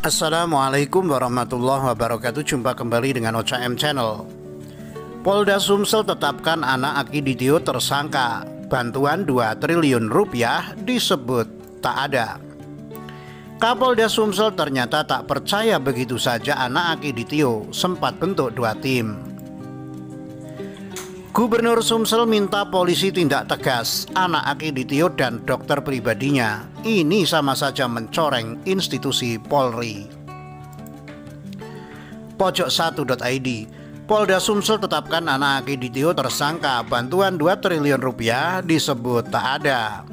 Assalamualaikum warahmatullahi wabarakatuh. Jumpa kembali dengan OCM Channel. Polda Sumsel tetapkan anak Aki Ditio tersangka. Bantuan 2 triliun rupiah disebut tak ada. Kapolda Sumsel ternyata tak percaya begitu saja anak Aki Ditio, sempat bentuk 2 tim. Gubernur Sumsel minta polisi tindak tegas anak Aki Ditio dan dokter pribadinya. Ini sama saja mencoreng institusi Polri. Pojok1.id, Polda Sumsel tetapkan anak Aki Ditio tersangka. Bantuan 2 triliun rupiah disebut tak ada.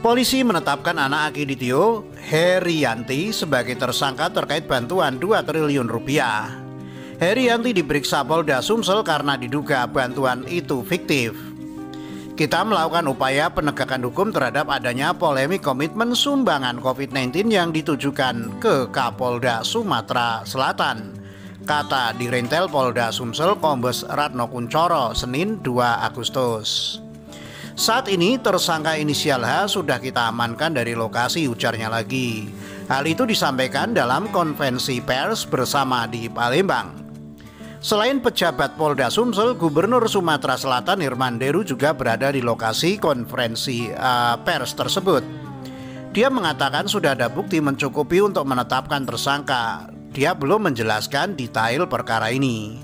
Polisi menetapkan anak Aki Ditio, Herianti, sebagai tersangka terkait bantuan 2 triliun rupiah. Herianti diperiksa Polda Sumsel karena diduga bantuan itu fiktif. Kita melakukan upaya penegakan hukum terhadap adanya polemik komitmen sumbangan COVID-19 yang ditujukan ke Kapolda Sumatera Selatan, kata Direntel Polda Sumsel Kombes Ratno Kuncoro, Senin 2 Agustus. Saat ini tersangka inisial H sudah kita amankan dari lokasi, ujarnya lagi. Hal itu disampaikan dalam konferensi pers bersama di Palembang. Selain pejabat Polda Sumsel, Gubernur Sumatera Selatan Herman Deru juga berada di lokasi konferensi pers tersebut. Dia mengatakan sudah ada bukti mencukupi untuk menetapkan tersangka. Dia belum menjelaskan detail perkara ini.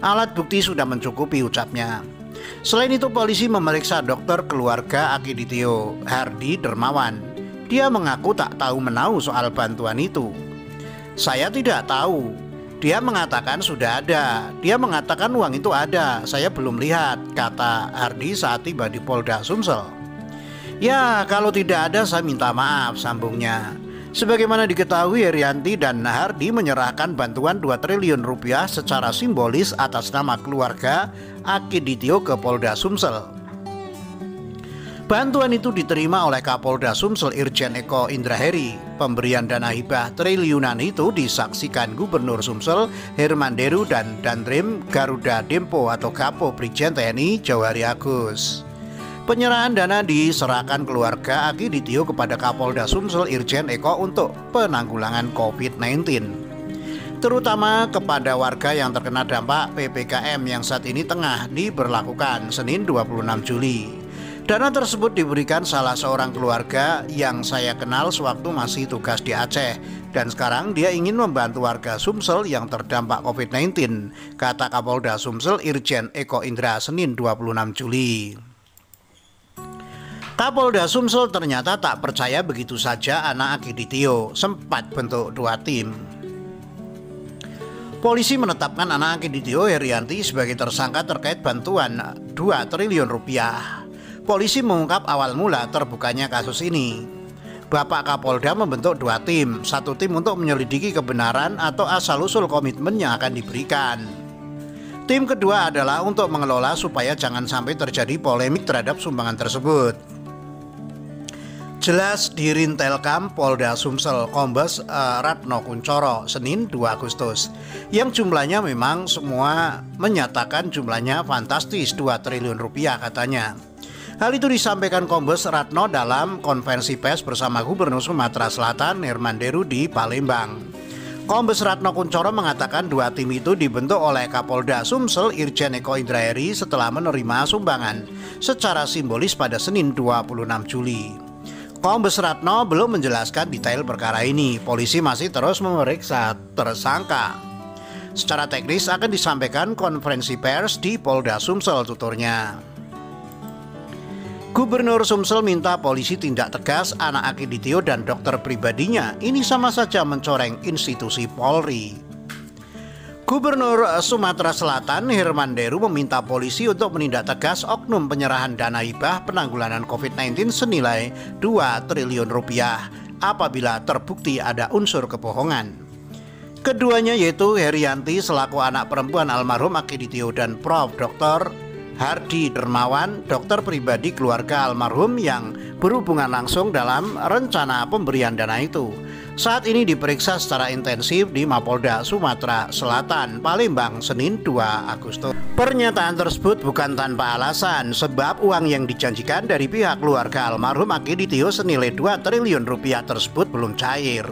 Alat bukti sudah mencukupi, ucapnya. Selain itu, polisi memeriksa dokter keluarga Aki Ditio, Hardi Dermawan. Dia mengaku tak tahu menahu soal bantuan itu. Saya tidak tahu. Dia mengatakan sudah ada. Dia mengatakan uang itu ada. Saya belum lihat, kata Hardi saat tiba di Polda Sumsel. Ya, kalau tidak ada saya minta maaf, sambungnya. Sebagaimana diketahui, Herianti dan Hardi menyerahkan bantuan 2 triliun rupiah secara simbolis atas nama keluarga Aki Ditio ke Polda Sumsel. Bantuan itu diterima oleh Kapolda Sumsel Irjen Eko Indraheri. Pemberian dana hibah triliunan itu disaksikan Gubernur Sumsel Herman Deru dan Dandim Garuda Dempo atau Gapo Brigjen TNI Jauhari Agus. Penyerahan dana diserahkan keluarga Aki Ditio kepada Kapolda Sumsel Irjen Eko untuk penanggulangan COVID-19, terutama kepada warga yang terkena dampak PPKM yang saat ini tengah diberlakukan, Senin 26 Juli. Dana tersebut diberikan salah seorang keluarga yang saya kenal sewaktu masih tugas di Aceh, dan sekarang dia ingin membantu warga Sumsel yang terdampak COVID-19, kata Kapolda Sumsel Irjen Eko Indra, Senin 26 Juli. Kapolda Sumsel ternyata tak percaya begitu saja anak Aki Ditio, sempat bentuk 2 tim. Polisi menetapkan anak Aki Ditio, Herianti, sebagai tersangka terkait bantuan 2 triliun rupiah. Polisi mengungkap awal mula terbukanya kasus ini. Bapak Kapolda membentuk 2 tim, 1 tim untuk menyelidiki kebenaran atau asal-usul komitmen yang akan diberikan. Tim kedua adalah untuk mengelola supaya jangan sampai terjadi polemik terhadap sumbangan tersebut. Jelas di Rintelkam Polda Sumsel Kombes Ratno Kuncoro, Senin 2 Agustus. Yang jumlahnya memang semua menyatakan jumlahnya fantastis, 2 triliun rupiah katanya. Hal itu disampaikan Kombes Ratno dalam konferensi pers bersama Gubernur Sumatera Selatan Herman Deru di Palembang. Kombes Ratno Kuncoro mengatakan 2 tim itu dibentuk oleh Kapolda Sumsel Irjen Eko Indraheri setelah menerima sumbangan secara simbolis pada Senin 26 Juli. Kombes Ratno belum menjelaskan detail perkara ini. Polisi masih terus memeriksa tersangka. Secara teknis akan disampaikan konferensi pers di Polda Sumsel, tuturnya. Gubernur Sumsel minta polisi tindak tegas anak Aki Ditio dan dokter pribadinya. Ini sama saja mencoreng institusi Polri. Gubernur Sumatera Selatan Herman Deru meminta polisi untuk menindak tegas oknum penyerahan dana hibah penanggulangan COVID-19 senilai 2 triliun rupiah apabila terbukti ada unsur kebohongan. Keduanya yaitu Herianti selaku anak perempuan almarhum Aki Ditio dan Prof. Dr. Hardi Dermawan, dokter pribadi keluarga almarhum yang berhubungan langsung dalam rencana pemberian dana itu. Saat ini diperiksa secara intensif di Mapolda Sumatera Selatan, Palembang, Senin 2 Agustus. Pernyataan tersebut bukan tanpa alasan, sebab uang yang dijanjikan dari pihak keluarga almarhum Aki Ditio senilai 2 triliun rupiah tersebut belum cair.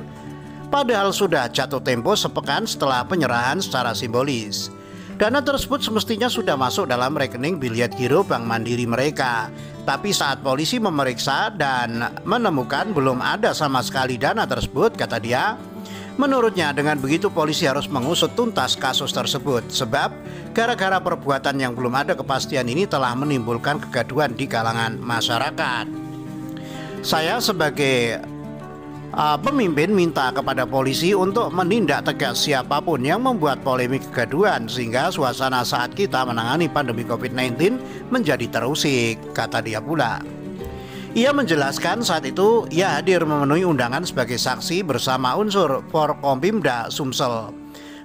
Padahal sudah jatuh tempo sepekan setelah penyerahan secara simbolis. Dana tersebut semestinya sudah masuk dalam rekening biliet giro Bank Mandiri mereka. Tapi saat polisi memeriksa dan menemukan belum ada sama sekali dana tersebut, kata dia. Menurutnya dengan begitu polisi harus mengusut tuntas kasus tersebut. Sebab gara-gara perbuatan yang belum ada kepastian ini telah menimbulkan kegaduhan di kalangan masyarakat. Saya sebagai pemimpin minta kepada polisi untuk menindak tegas siapapun yang membuat polemik kegaduhan sehingga suasana saat kita menangani pandemi COVID-19 menjadi terusik, kata dia pula. Ia menjelaskan saat itu ia hadir memenuhi undangan sebagai saksi bersama unsur Forkompimda Sumsel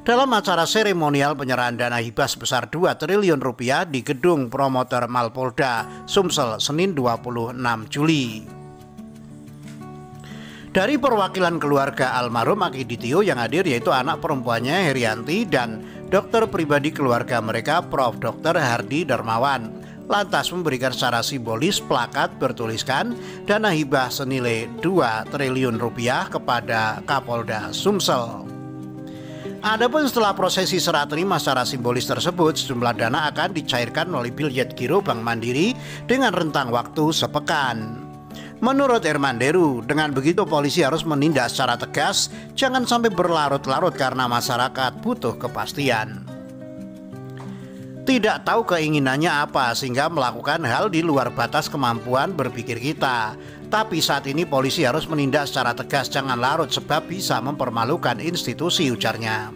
dalam acara seremonial penyerahan dana hibah sebesar 2 triliun rupiah di gedung promotor Mapolda Sumsel Senin 26 Juli. Dari perwakilan keluarga almarhum Aki Ditio yang hadir yaitu anak perempuannya Herianti dan dokter pribadi keluarga mereka Prof. Dr. Hardi Dermawan, lantas memberikan secara simbolis plakat bertuliskan dana hibah senilai 2 triliun rupiah kepada Kapolda Sumsel. Adapun setelah prosesi serah terima secara simbolis tersebut, sejumlah dana akan dicairkan melalui biliet giro Bank Mandiri dengan rentang waktu sepekan. Menurut Hermanderu, dengan begitu polisi harus menindak secara tegas, jangan sampai berlarut-larut karena masyarakat butuh kepastian. Tidak tahu keinginannya apa sehingga melakukan hal di luar batas kemampuan berpikir kita. Tapi saat ini polisi harus menindak secara tegas, jangan larut sebab bisa mempermalukan institusi, ujarnya.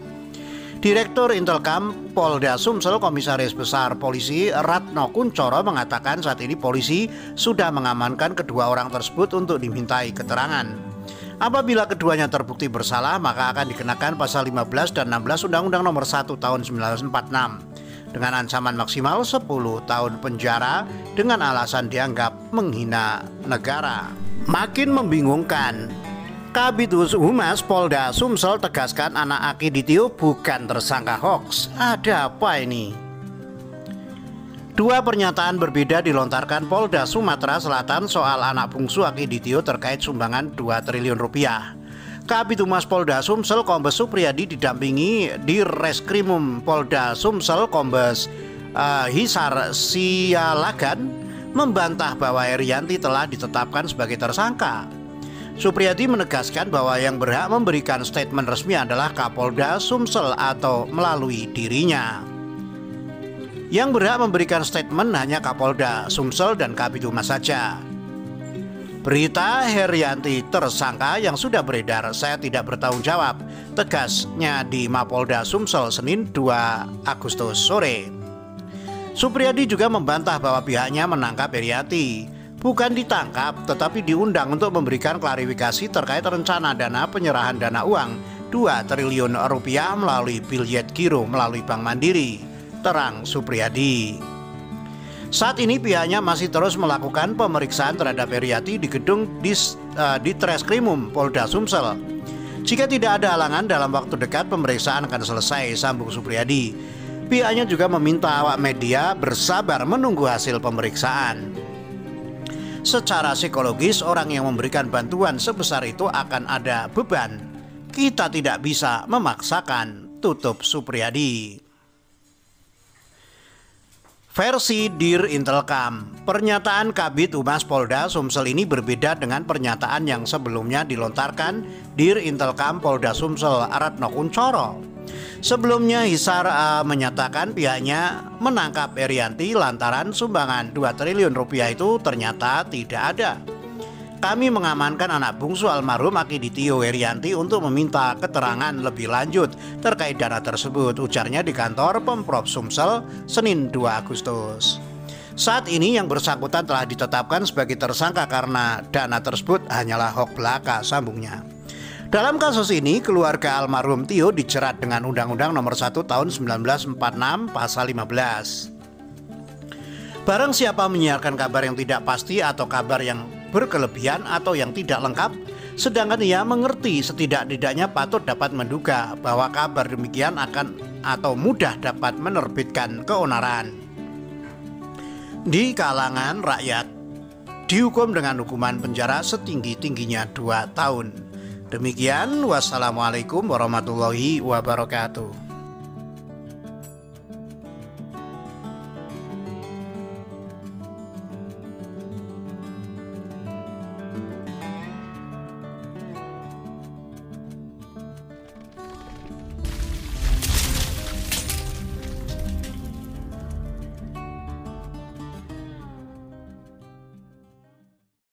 Direktur Intelkam Polda Sumsel Komisaris Besar Polisi Ratno Kuncoro mengatakan saat ini polisi sudah mengamankan kedua orang tersebut untuk dimintai keterangan. Apabila keduanya terbukti bersalah maka akan dikenakan pasal 15 dan 16 Undang-Undang Nomor 1 Tahun 1946 dengan ancaman maksimal 10 tahun penjara dengan alasan dianggap menghina negara. Makin membingungkan. Kabid Humas Polda Sumsel tegaskan anak Aki Ditio bukan tersangka hoax. Ada apa ini? Dua pernyataan berbeda dilontarkan Polda Sumatera Selatan soal anak bungsu Aki Ditio terkait sumbangan 2 triliun rupiah. Kabid Humas Polda Sumsel Kombes Supriyadi didampingi di Reskrimum Polda Sumsel Kombes Hisar Sialagan membantah bahwa Herianti telah ditetapkan sebagai tersangka. Supriyadi menegaskan bahwa yang berhak memberikan statement resmi adalah Kapolda Sumsel atau melalui dirinya. Yang berhak memberikan statement hanya Kapolda Sumsel dan Kabid Humas saja. Berita Herianti tersangka yang sudah beredar, saya tidak bertanggung jawab, tegasnya di Mapolda Sumsel Senin 2 Agustus sore. Supriyadi juga membantah bahwa pihaknya menangkap Herianti. Bukan ditangkap, tetapi diundang untuk memberikan klarifikasi terkait rencana dana penyerahan dana uang 2 triliun rupiah melalui biliet giro melalui Bank Mandiri, terang Supriyadi. Saat ini pihaknya masih terus melakukan pemeriksaan terhadap Herianti di gedung di Treskrimum Polda Sumsel. Jika tidak ada halangan dalam waktu dekat pemeriksaan akan selesai, sambung Supriyadi. Pihaknya juga meminta awak media bersabar menunggu hasil pemeriksaan. Secara psikologis orang yang memberikan bantuan sebesar itu akan ada beban. Kita tidak bisa memaksakan, tutup Supriyadi. Versi Dir Intelkam, pernyataan Kabid Humas Polda Sumsel ini berbeda dengan pernyataan yang sebelumnya dilontarkan Dir Intelkam Polda Sumsel Ratno Kuncoro. Sebelumnya Hisar menyatakan pihaknya menangkap Herianti lantaran sumbangan 2 triliun rupiah itu ternyata tidak ada. Kami mengamankan anak bungsu almarhum Aki Ditio Herianti untuk meminta keterangan lebih lanjut terkait dana tersebut, ujarnya di kantor Pemprov Sumsel Senin 2 Agustus. Saat ini yang bersangkutan telah ditetapkan sebagai tersangka karena dana tersebut hanyalah hoax belaka, sambungnya. Dalam kasus ini, keluarga almarhum Tio dijerat dengan Undang-Undang Nomor 1 Tahun 1946 Pasal 15. Barang siapa menyiarkan kabar yang tidak pasti atau kabar yang berkelebihan atau yang tidak lengkap, sedangkan ia mengerti setidak-tidaknya patut dapat menduga bahwa kabar demikian akan atau mudah dapat menerbitkan keonaran. Di kalangan rakyat, dihukum dengan hukuman penjara setinggi-tingginya 2 tahun. Demikian, wassalamualaikum warahmatullahi wabarakatuh.